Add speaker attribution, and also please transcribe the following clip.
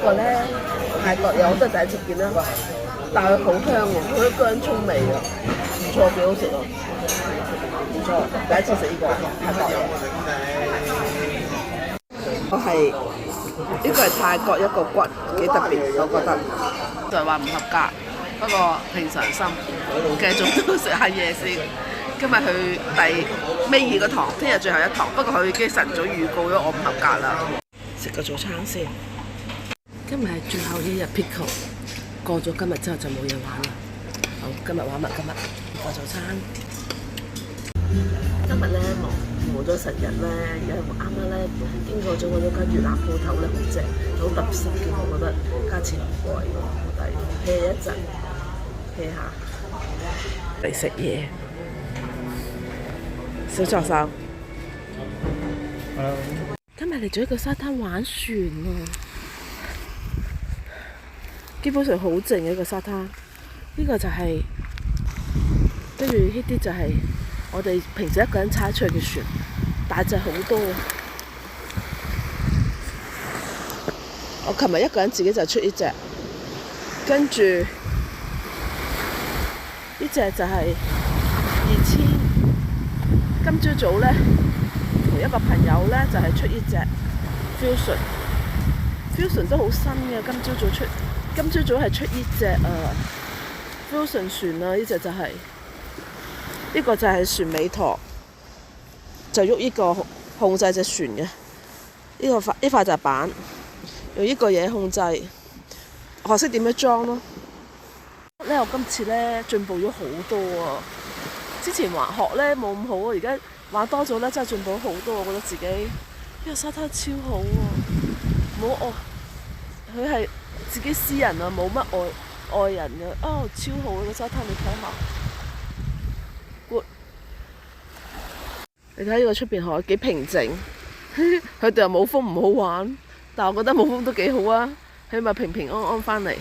Speaker 1: 個咧泰國有，我都係第一次見啦，但係好香喎，佢啲薑葱味啊，唔錯，幾好食啊，唔錯，第一次食呢個泰國嘢。我係呢個係泰國一個骨，幾特別，我覺得。就係話唔合格，不過平常心，繼續都食下嘢先。今日去尾二個堂，聽日最後一堂，不過佢已經晨早預告咗我唔合格啦。食個早餐先。今日係最後一日 Pico， 過咗今日之後就冇嘢玩啦。好，今日玩埋今日個早餐。今日咧冇咗成日咧，而家啱啱咧經過咗嗰間越南鋪頭咧，好正，好特色嘅，我覺得價錢唔貴喎，好抵。hea 一陣 hea 下嚟食嘢。小助手，今日嚟咗一個沙灘玩船喎，基本上好靜嘅一個沙灘。呢個就係跟住呢啲就係我哋平時一個人踩出去嘅船，大隻好多。我琴日一個人自己就出呢隻，跟住呢隻就係2000。今朝早咧，同一個朋友咧就係出呢隻 Fusion 都好新嘅。今朝早係出呢隻Fusion 船啊，呢隻就係呢個就係船尾舵，就喐呢個控制隻船嘅。呢塊就係板，用呢個嘢控制，學識點樣裝咯。咧我今次咧進步咗好多啊！之前滑學咧冇咁好啊，而家玩多咗咧真係進步咗好多，我覺得自己呢個沙灘超好喎，冇佢係自己私人啊，冇乜外人嘅，超好啊個沙灘，你睇下 ，good， 你睇呢個出邊海幾平靜，佢哋又冇風唔好玩，但係我覺得冇風都幾好啊，起碼平平安安返嚟。